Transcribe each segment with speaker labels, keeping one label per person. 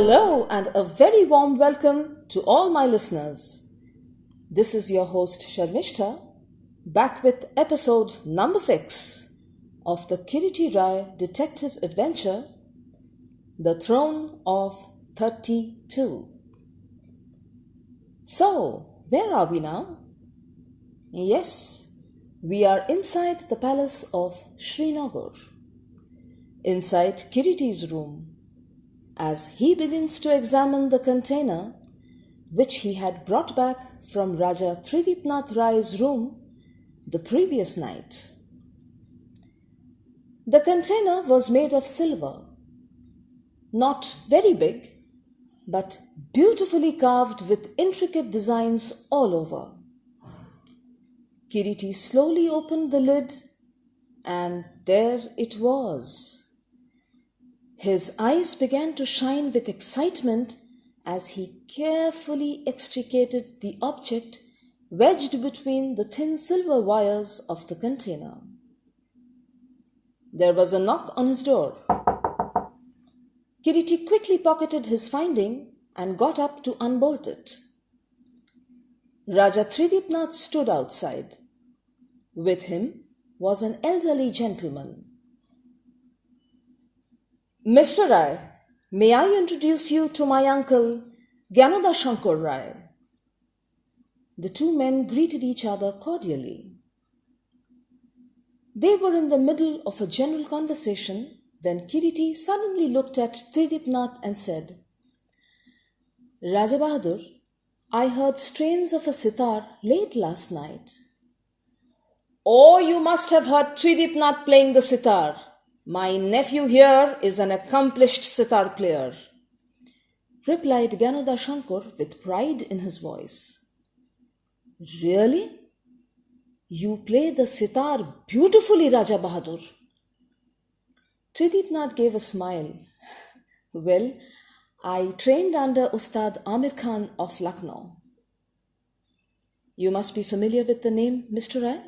Speaker 1: Hello and a very warm welcome to all my listeners. This is your host Sharmishta, back with episode number 6 of the Kiriti Rai detective adventure, The Throne of 32. So, where are we now? Yes, we are inside the palace of Srinagar, inside Kiriti's room, as he begins to examine the container which he had brought back from Raja Tridipnath Rai's room the previous night. The container was made of silver, not very big, but beautifully carved with intricate designs all over. Kiriti slowly opened the lid, and there it was. His eyes began to shine with excitement as he carefully extricated the object wedged between the thin silver wires of the container. There was a knock on his door. Kiriti quickly pocketed his finding and got up to unbolt it. Raja Tridipnath stood outside. With him was an elderly gentleman. Mr. Rai, may I introduce you to my uncle, Gyanada Shankar Rai? The two men greeted each other cordially. They were in the middle of a general conversation when Kiriti suddenly looked at Tridipnath and said, Raja Bahadur, I heard strains of a sitar late last night. Oh, you must have heard Tridipnath playing the sitar. My nephew here is an accomplished sitar player, replied Gyanada Shankar with pride in his voice. Really? You play the sitar beautifully, Raja Bahadur. Tridipnath gave a smile. Well, I trained under Ustad Amir Khan of Lucknow. You must be familiar with the name, Mr. Rai?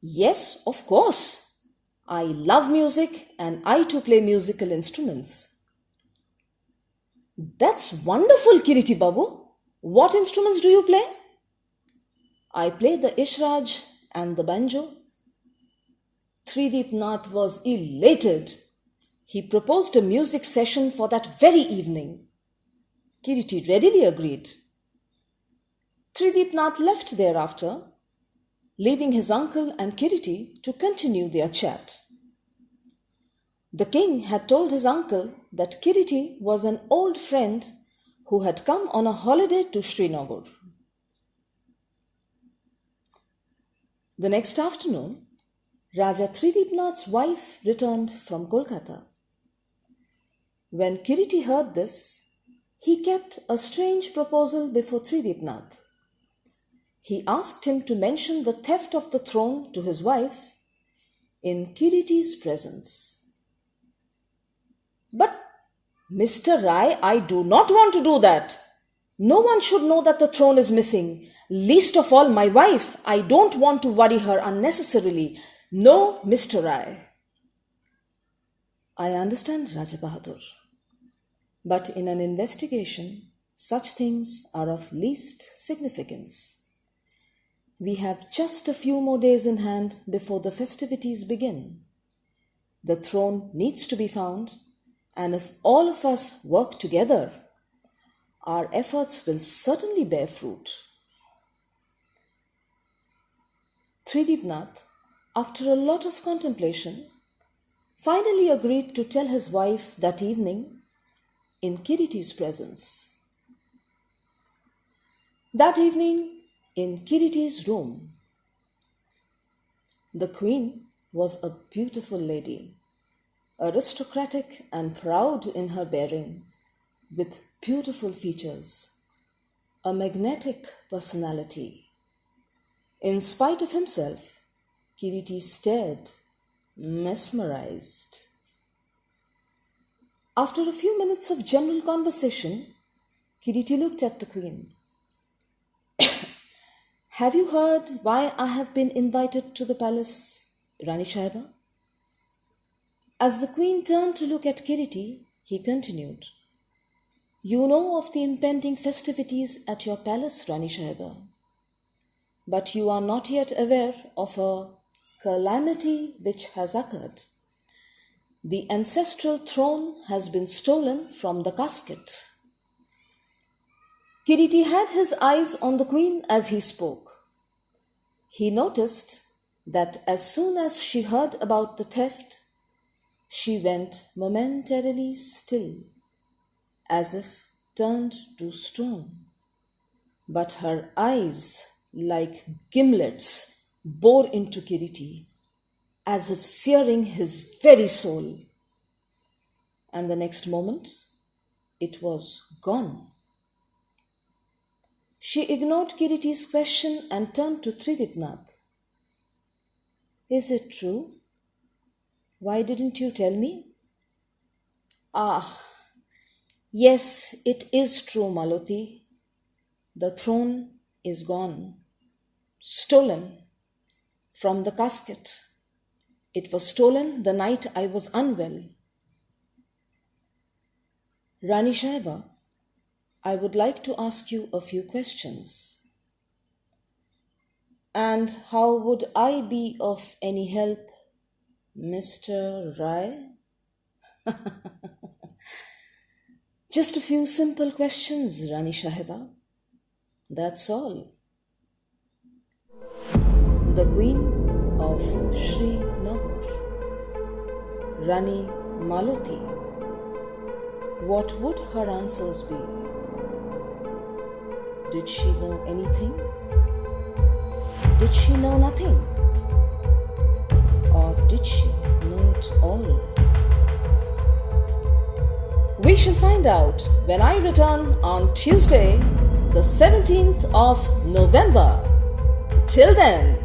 Speaker 1: Yes, of course. I love music and I too play musical instruments. That's wonderful, Kiriti Babu. What instruments do you play? I play the Ishraj and the banjo. Tridipnath was elated. He proposed a music session for that very evening. Kiriti readily agreed. Tridipnath left thereafter, leaving his uncle and Kiriti to continue their chat. The king had told his uncle that Kiriti was an old friend who had come on a holiday to Srinagar. The next afternoon, Raja Tridipnath's wife returned from Kolkata. When Kiriti heard this, he kept a strange proposal before Tridipnath. He asked him to mention the theft of the throne to his wife in Kiriti's presence. But, Mr. Rai, I do not want to do that. No one should know that the throne is missing. Least of all my wife. I don't want to worry her unnecessarily. No, Mr. Rai. I understand, Raja Bahadur. But in an investigation, such things are of least significance. We have just a few more days in hand before the festivities begin. The throne needs to be found, and if all of us work together, our efforts will certainly bear fruit. Tridipnath, after a lot of contemplation, finally agreed to tell his wife that evening in Kiriti's presence. That evening, in Kiriti's room, the queen was a beautiful lady, aristocratic and proud in her bearing, with beautiful features, a magnetic personality. In spite of himself, Kiriti stared, mesmerized. After a few minutes of general conversation, Kiriti looked at the queen. Have you heard why I have been invited to the palace, Rani Sahiba? As the queen turned to look at Kiriti, he continued, "You know of the impending festivities at your palace, Rani Sahiba, but you are not yet aware of a calamity which has occurred. The ancestral throne has been stolen from the casket." Kiriti had his eyes on the queen as he spoke. He noticed that as soon as she heard about the theft, she went momentarily still, as if turned to stone. But her eyes, like gimlets, bore into Kiriti, as if searing his very soul. And the next moment, it was gone. She ignored Kiriti's question and turned to Tridipnath. "Is it true? Why didn't you tell me?" "Ah, yes, it is true, Maloti. The throne is gone, stolen from the casket. It was stolen the night I was unwell." "Rani Sahiba, I would like to ask you a few questions." "And how would I be of any help, Mr. Rai?" "Just a few simple questions, Rani Sahiba. That's all." The Queen of Srinagar, Rani Maloti. What would her answers be? Did she know anything? Did she know nothing? Or did she know it all? We shall find out when I return on Tuesday, the 17th of November. Till then,